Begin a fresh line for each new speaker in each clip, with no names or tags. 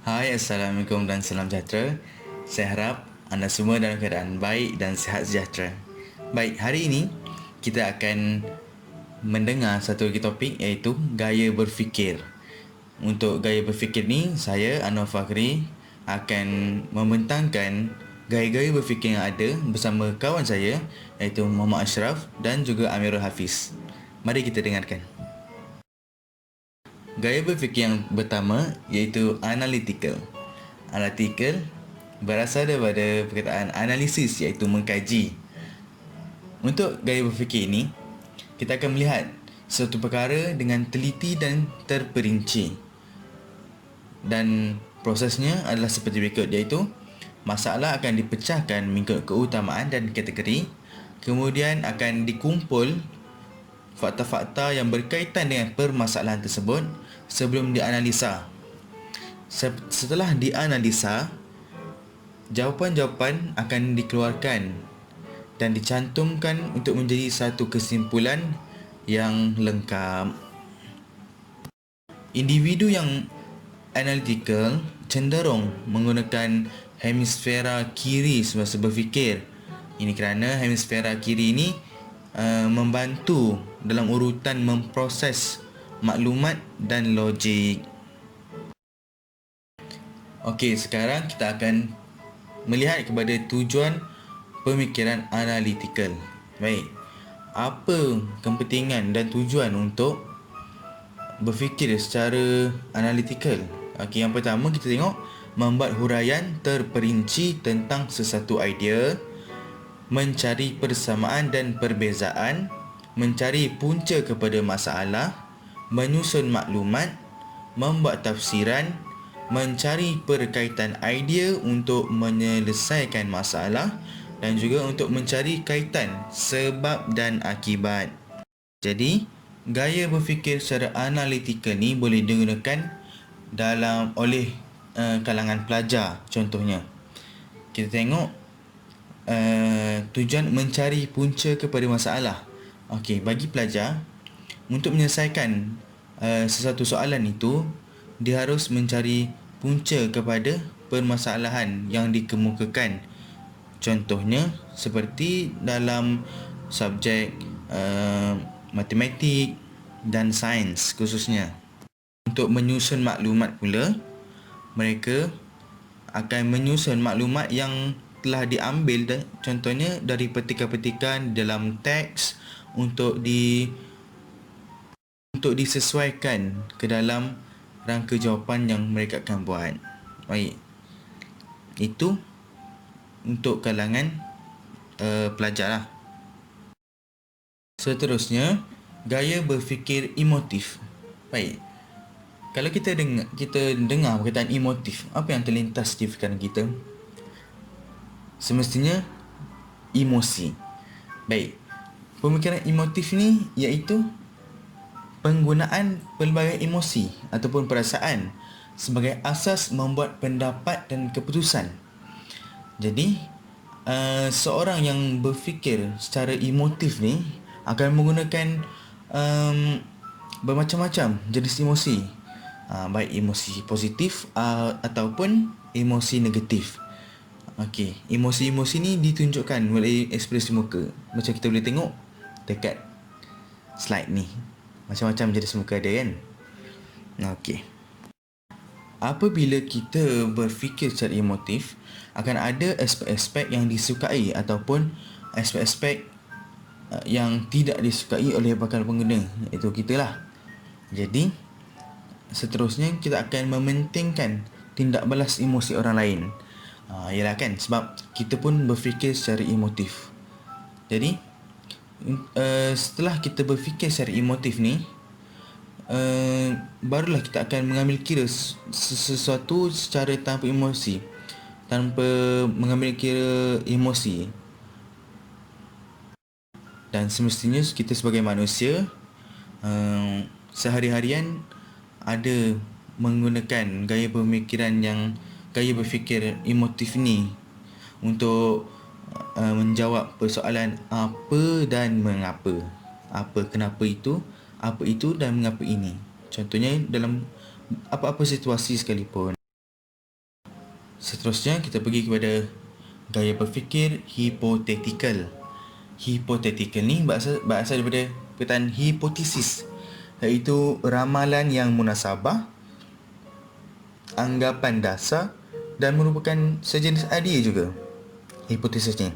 Hai, Assalamualaikum dan salam sejahtera. Saya harap anda semua dalam keadaan baik dan sihat sejahtera. Baik, hari ini kita akan mendengar satu lagi topik iaitu gaya berfikir. Untuk gaya berfikir ni, saya Anwar Fakhri akan membentangkan gaya-gaya berfikir yang ada bersama kawan saya iaitu Muhammad Ashraf dan juga Amirul Hafiz. Mari kita dengarkan. Gaya berfikir yang pertama iaitu analytical. Analytical berasal daripada perkataan analisis iaitu mengkaji. Untuk gaya berfikir ini, kita akan melihat suatu perkara dengan teliti dan terperinci. Dan prosesnya adalah seperti berikut iaitu masalah akan dipecahkan mengikut keutamaan dan kategori. Kemudian akan dikumpul fakta-fakta yang berkaitan dengan permasalahan tersebut sebelum dianalisa. Setelah dianalisa, jawapan-jawapan akan dikeluarkan dan dicantumkan untuk menjadi satu kesimpulan yang lengkap. Individu yang analytical cenderung menggunakan hemisfera kiri semasa berfikir. Ini kerana hemisfera kiri ini membantu dalam urutan memproses maklumat dan logik. Okey, sekarang kita akan melihat kepada tujuan pemikiran analytical. Baik, apa kepentingan dan tujuan untuk berfikir secara analytical? Okey, yang pertama kita tengok membuat huraian terperinci tentang sesuatu idea, mencari persamaan dan perbezaan, mencari punca kepada masalah, menyusun maklumat, membuat tafsiran, mencari perkaitan idea untuk menyelesaikan masalah dan juga untuk mencari kaitan sebab dan akibat. Jadi, gaya berfikir secara analitikal ni boleh digunakan oleh kalangan pelajar contohnya. Kita tengok tujuan mencari punca kepada masalah. Okey, bagi pelajar untuk menyelesaikan sesuatu soalan itu, dia harus mencari punca kepada permasalahan yang dikemukakan. Contohnya seperti dalam subjek matematik dan sains khususnya. Untuk menyusun maklumat pula, mereka akan menyusun maklumat yang telah diambil contohnya dari petikan-petikan dalam teks untuk disesuaikan ke dalam rangka jawapan yang mereka akan buat. Baik, itu untuk kalangan pelajar lah. Seterusnya, gaya berfikir emotif. Baik, kalau kita dengar perkataan emotif, apa yang terlintas di fikiran kita? Semestinya emosi. Baik, pemikiran emotif ni iaitu penggunaan pelbagai emosi ataupun perasaan sebagai asas membuat pendapat dan keputusan. Jadi, seorang yang berfikir secara emotif ni akan menggunakan bermacam-macam jenis emosi. Baik emosi positif ataupun emosi negatif. Okey, emosi-emosi ni ditunjukkan melalui ekspresi muka. Macam kita boleh tengok dekat slide ni. Macam-macam jenis muka ada kan? Okey. Apabila kita berfikir secara emotif, akan ada aspek-aspek yang disukai ataupun aspek-aspek yang tidak disukai oleh bakal pengguna, iaitu kita lah. Jadi, seterusnya kita akan mementingkan tindak balas emosi orang lain. Yalah kan, sebab kita pun berfikir secara emotif. Jadi setelah kita berfikir secara emotif ni, barulah kita akan mengambil kira sesuatu secara tanpa emosi, tanpa mengambil kira emosi. Dan semestinya kita sebagai manusia sehari-harian ada menggunakan gaya berfikir emotif ni untuk menjawab persoalan apa dan mengapa. Apa, kenapa itu, apa itu dan mengapa ini. Contohnya dalam apa-apa situasi sekalipun. Seterusnya kita pergi kepada gaya berfikir hipotetikal. Hipotetikal ni berasal daripada perkataan hipotesis, iaitu ramalan yang munasabah, anggapan dasar dan merupakan sejenis idea juga hipotesis ni.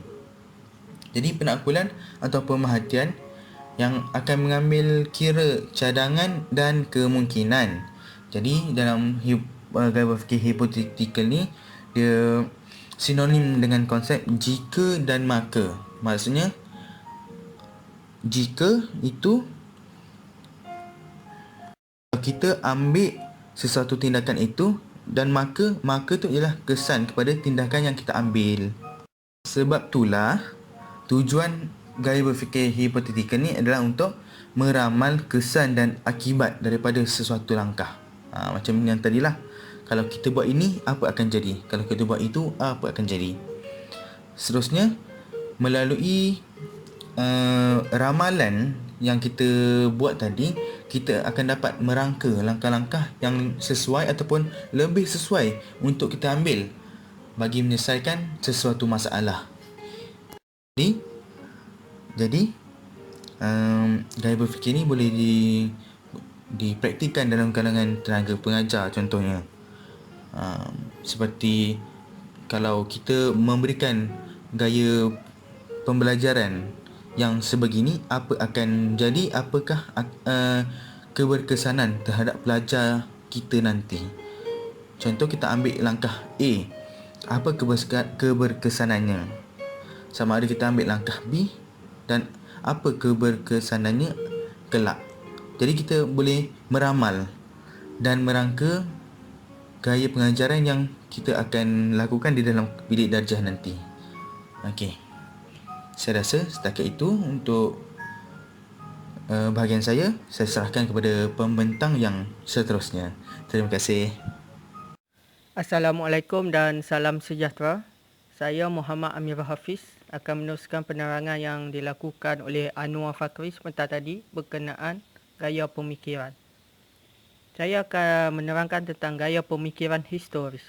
Jadi penakbulan atau pemerhatian yang akan mengambil kira cadangan dan kemungkinan. Jadi dalam gaya berfikir hipotetikal ni, dia sinonim dengan konsep jika dan maka. Maksudnya jika itu kita ambil sesuatu tindakan itu, dan maka tu ialah kesan kepada tindakan yang kita ambil. Sebab itulah tujuan gaya berfikir hipotetikal ni adalah untuk meramal kesan dan akibat daripada sesuatu langkah. Macam yang tadilah, kalau kita buat ini, apa akan jadi? Kalau kita buat itu, apa akan jadi? Seterusnya, melalui ramalan yang kita buat tadi, kita akan dapat merangka langkah-langkah yang sesuai ataupun lebih sesuai untuk kita ambil bagi menyelesaikan sesuatu masalah. Jadi gaya berfikir ni boleh dipraktikkan dalam kalangan tenaga pengajar contohnya. Seperti kalau kita memberikan gaya pembelajaran yang sebegini, apa akan jadi, apakah keberkesanan terhadap pelajar kita nanti. Contoh, kita ambil langkah A, apa keberkesanannya. Sama ada kita ambil langkah B, dan apa keberkesanannya kelak. Jadi kita boleh meramal dan merangka gaya pengajaran yang kita akan lakukan di dalam bilik darjah nanti. Okey, saya rasa setakat itu untuk bahagian saya serahkan kepada pembentang yang seterusnya. Terima kasih.
Assalamualaikum dan salam sejahtera. Saya Muhammad Amir Hafiz akan meneruskan penerangan yang dilakukan oleh Anwar Fakri sebentar tadi berkenaan gaya pemikiran. Saya akan menerangkan tentang gaya pemikiran historis.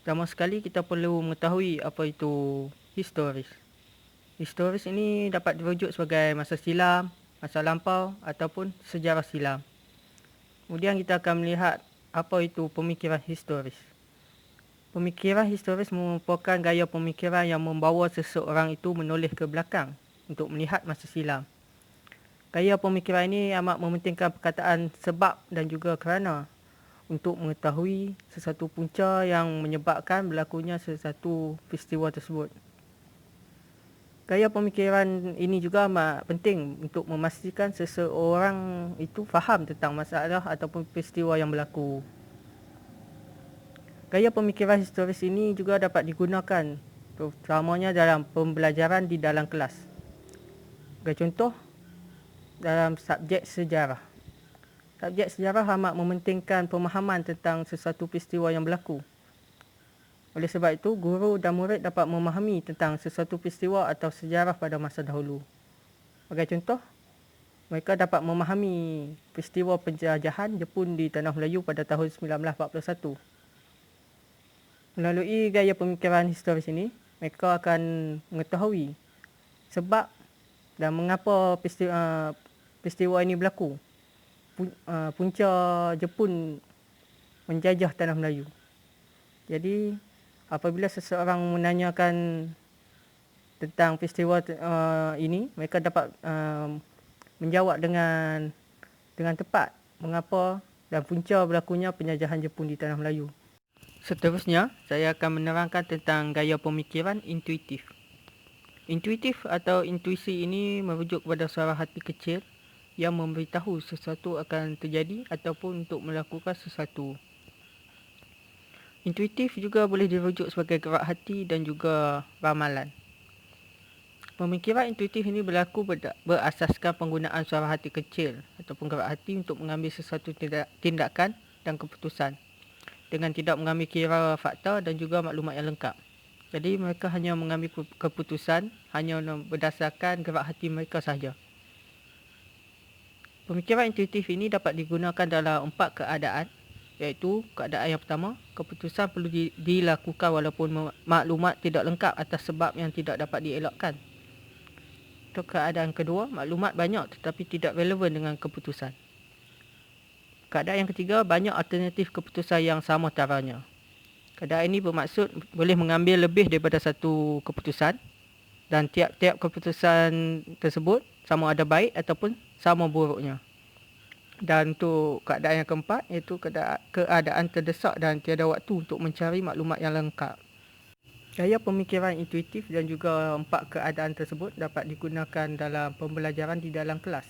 Pertama sekali kita perlu mengetahui apa itu historis. Historis ini dapat dirujuk sebagai masa silam, masa lampau ataupun sejarah silam. Kemudian kita akan melihat apa itu pemikiran historis. Pemikiran historis merupakan gaya pemikiran yang membawa seseorang itu menoleh ke belakang untuk melihat masa silam. Gaya pemikiran ini amat mementingkan perkataan sebab dan juga kerana untuk mengetahui sesuatu punca yang menyebabkan berlakunya sesuatu peristiwa tersebut. Gaya pemikiran ini juga amat penting untuk memastikan seseorang itu faham tentang masalah ataupun peristiwa yang berlaku. Gaya pemikiran historis ini juga dapat digunakan terutamanya dalam pembelajaran di dalam kelas. Sebagai contoh, dalam subjek sejarah. Subjek sejarah amat mementingkan pemahaman tentang sesuatu peristiwa yang berlaku. Oleh sebab itu, guru dan murid dapat memahami tentang sesuatu peristiwa atau sejarah pada masa dahulu. Sebagai contoh, mereka dapat memahami peristiwa penjajahan Jepun di Tanah Melayu pada tahun 1941. Melalui gaya pemikiran historis ini, mereka akan mengetahui sebab dan mengapa peristiwa ini berlaku. Punca Jepun menjajah Tanah Melayu. Jadi, apabila seseorang menanyakan tentang peristiwa ini, mereka dapat menjawab dengan tepat mengapa dan punca berlakunya penjajahan Jepun di Tanah Melayu. Seterusnya, saya akan menerangkan tentang gaya pemikiran intuitif. Intuitif atau intuisi ini merujuk kepada suara hati kecil yang memberitahu sesuatu akan terjadi ataupun untuk melakukan sesuatu. Intuitif juga boleh dirujuk sebagai gerak hati dan juga ramalan. Pemikiran intuitif ini berlaku berasaskan penggunaan suara hati kecil ataupun gerak hati untuk mengambil sesuatu tindakan dan keputusan dengan tidak mengambil kira fakta dan juga maklumat yang lengkap. Jadi mereka hanya mengambil keputusan hanya berdasarkan gerak hati mereka sahaja. Pemikiran intuitif ini dapat digunakan dalam 4 keadaan, iaitu keadaan yang pertama, keputusan perlu dilakukan walaupun maklumat tidak lengkap atas sebab yang tidak dapat dielakkan. Untuk keadaan kedua, maklumat banyak tetapi tidak relevan dengan keputusan. Keadaan yang ketiga, banyak alternatif keputusan yang sama taranya. Keadaan ini bermaksud boleh mengambil lebih daripada satu keputusan dan tiap-tiap keputusan tersebut sama ada baik ataupun sama buruknya. Dan untuk keadaan yang keempat, iaitu keadaan terdesak dan tiada waktu untuk mencari maklumat yang lengkap. Gaya pemikiran intuitif dan juga empat keadaan tersebut dapat digunakan dalam pembelajaran di dalam kelas.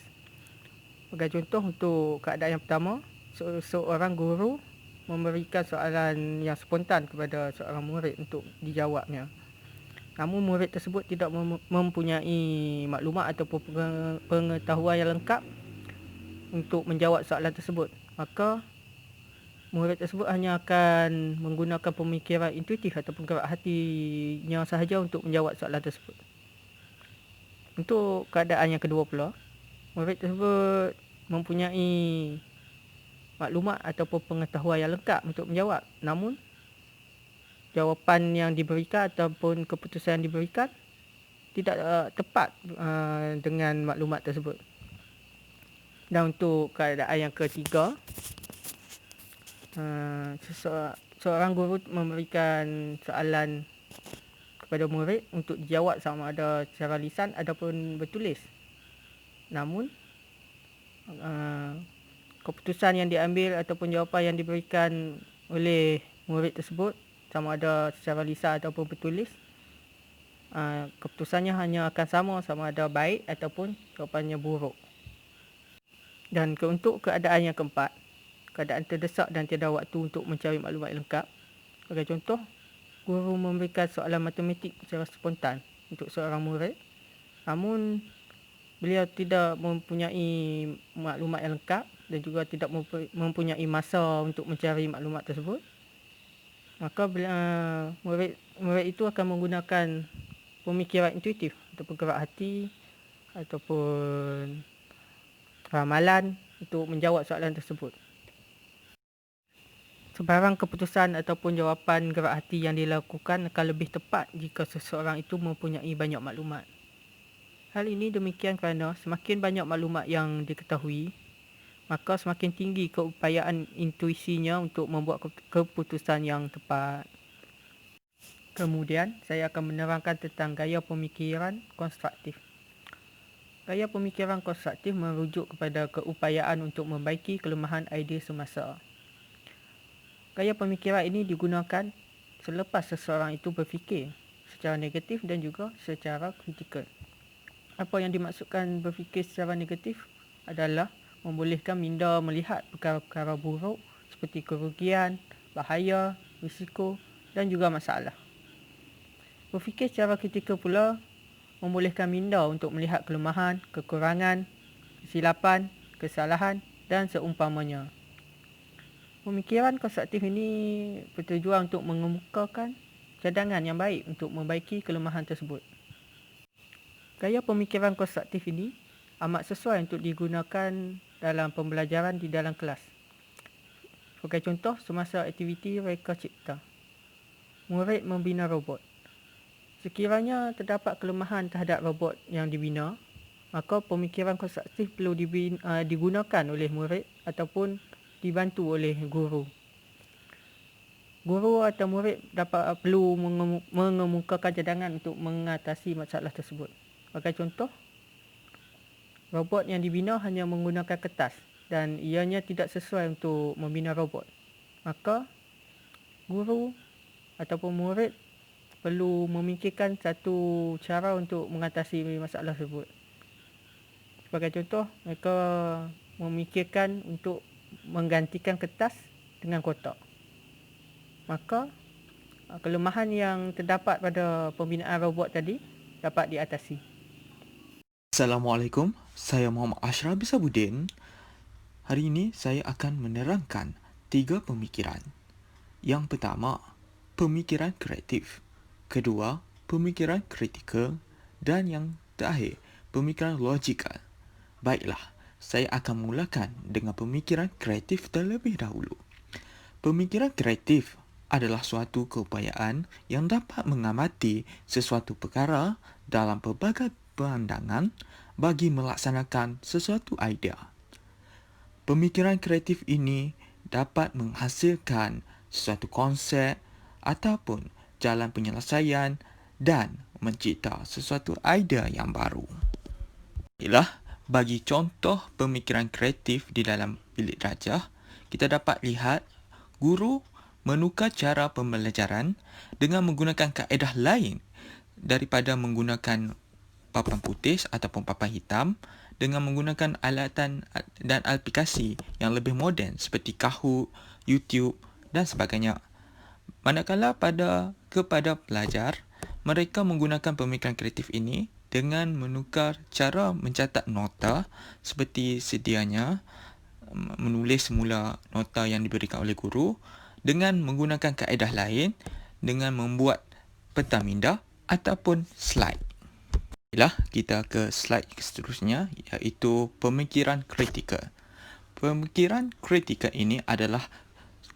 Sebagai contoh, untuk keadaan yang pertama, seorang guru memberikan soalan yang spontan kepada seorang murid untuk dijawabnya. Namun murid tersebut tidak mempunyai maklumat ataupun pengetahuan yang lengkap untuk menjawab soalan tersebut. Maka murid tersebut hanya akan menggunakan pemikiran intuitif ataupun gerak hatinya sahaja untuk menjawab soalan tersebut. Untuk keadaan yang kedua pula, murid tersebut mempunyai maklumat ataupun pengetahuan yang lengkap untuk menjawab. Namun jawapan yang diberikan ataupun keputusan yang diberikan tidak tepat dengan maklumat tersebut. Dan untuk keadaan yang ketiga, seorang guru memberikan soalan kepada murid untuk dijawab sama ada secara lisan ataupun bertulis. Namun keputusan yang diambil ataupun jawapan yang diberikan oleh murid tersebut sama ada secara lisan ataupun bertulis, keputusannya hanya akan sama ada baik ataupun jawapannya buruk. Dan untuk keadaan yang keempat, keadaan terdesak dan tiada waktu untuk mencari maklumat yang lengkap. Sebagai contoh, guru memberikan soalan matematik secara spontan untuk seorang murid. Namun, beliau tidak mempunyai maklumat yang lengkap dan juga tidak mempunyai masa untuk mencari maklumat tersebut. Maka murid itu akan menggunakan pemikiran intuitif ataupun gerak hati ataupun ramalan untuk menjawab soalan tersebut. Sebarang keputusan ataupun jawapan gerak hati yang dilakukan akan lebih tepat jika seseorang itu mempunyai banyak maklumat. Hal ini demikian kerana semakin banyak maklumat yang diketahui, maka semakin tinggi keupayaan intuisinya untuk membuat keputusan yang tepat. Kemudian, saya akan menerangkan tentang gaya pemikiran konstruktif. Gaya pemikiran konstruktif merujuk kepada keupayaan untuk membaiki kelemahan idea semasa. Gaya pemikiran ini digunakan selepas seseorang itu berfikir secara negatif dan juga secara kritikal. Apa yang dimaksudkan berfikir secara negatif adalah membolehkan minda melihat perkara-perkara buruk seperti kerugian, bahaya, risiko dan juga masalah. Berfikir secara kritikal pula membolehkan minda untuk melihat kelemahan, kekurangan, kesilapan, kesalahan dan seumpamanya. Pemikiran konstruktif ini bertujuan untuk mengemukakan cadangan yang baik untuk membaiki kelemahan tersebut. Gaya pemikiran konstruktif ini amat sesuai untuk digunakan dalam pembelajaran di dalam kelas. Sebagai contoh, semasa aktiviti reka cipta, murid membina robot. Sekiranya terdapat kelemahan terhadap robot yang dibina, maka pemikiran konstruktif perlu digunakan oleh murid ataupun dibantu oleh guru. Guru atau murid perlu mengemukakan cadangan untuk mengatasi masalah tersebut. Sebagai contoh, robot yang dibina hanya menggunakan kertas dan ianya tidak sesuai untuk membina robot. Maka, guru ataupun murid perlu memikirkan satu cara untuk mengatasi masalah tersebut. Sebagai contoh, mereka memikirkan untuk menggantikan kertas dengan kotak. Maka, kelemahan yang terdapat pada pembinaan robot tadi dapat diatasi.
Assalamualaikum, saya Muhammad Ashraf Bisabuddin. Hari ini saya akan menerangkan 3 pemikiran. Yang pertama, pemikiran kreatif. Kedua, pemikiran kritikal. Dan yang terakhir, pemikiran logikal. Baiklah, saya akan mulakan dengan pemikiran kreatif terlebih dahulu. Pemikiran kreatif adalah suatu keupayaan yang dapat mengamati sesuatu perkara dalam pelbagai pandangan bagi melaksanakan sesuatu idea. Pemikiran kreatif ini dapat menghasilkan sesuatu konsep ataupun jalan penyelesaian dan mencipta sesuatu idea yang baru. Inilah bagi contoh pemikiran kreatif di dalam bilik darjah, kita dapat lihat guru menukar cara pembelajaran dengan menggunakan kaedah lain daripada menggunakan papan putih ataupun papan hitam dengan menggunakan alatan dan aplikasi yang lebih moden seperti Kahoot, YouTube dan sebagainya. Manakala kepada pelajar, mereka menggunakan pemikiran kreatif ini dengan menukar cara mencatat nota seperti sedianya, menulis semula nota yang diberikan oleh guru dengan menggunakan kaedah lain dengan membuat peta minda ataupun slide. Baiklah, kita ke slide seterusnya iaitu pemikiran kritikal. Pemikiran kritikal ini adalah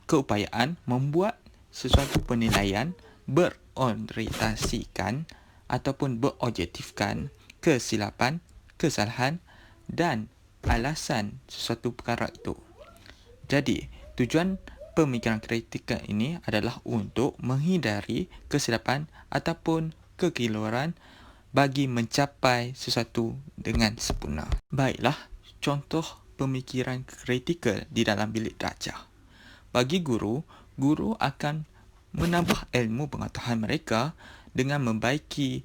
keupayaan membuat sesuatu penilaian berorientasikan ataupun berobjektifkan kesilapan, kesalahan dan alasan sesuatu perkara itu. Jadi, tujuan pemikiran kritikal ini adalah untuk menghindari kesilapan ataupun kekeliruan bagi mencapai sesuatu dengan sempurna. Baiklah, contoh pemikiran kritikal di dalam bilik darjah. Bagi guru akan menambah ilmu pengetahuan mereka dengan membaiki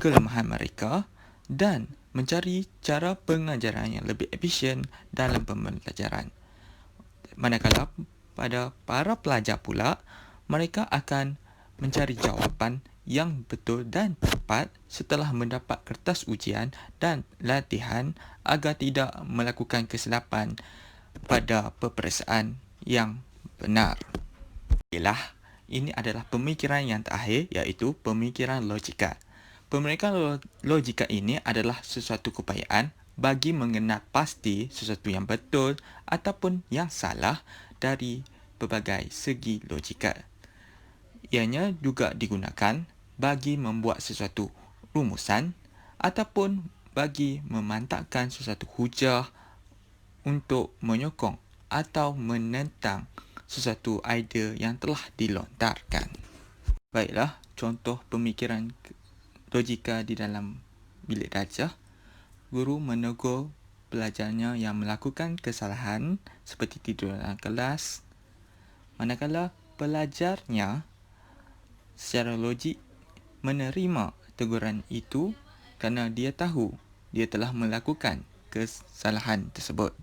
kelemahan mereka dan mencari cara pengajaran yang lebih efisien dalam pembelajaran. Manakala pada para pelajar pula, mereka akan mencari jawapan yang betul dan tepat setelah mendapat kertas ujian dan latihan agar tidak melakukan kesilapan pada peperiksaan yang benar. Ini adalah pemikiran yang terakhir iaitu pemikiran logikal. Pemikiran logikal ini adalah sesuatu keupayaan bagi mengenal pasti sesuatu yang betul ataupun yang salah dari pelbagai segi logikal. Ianya juga digunakan bagi membuat sesuatu rumusan ataupun bagi memantapkan sesuatu hujah untuk menyokong atau menentang sesuatu idea yang telah dilontarkan. Baiklah, contoh pemikiran logika di dalam bilik darjah. Guru menegur pelajarnya yang melakukan kesalahan seperti tidur dalam kelas, manakala pelajarnya secara logik menerima teguran itu kerana dia tahu dia telah melakukan kesalahan tersebut.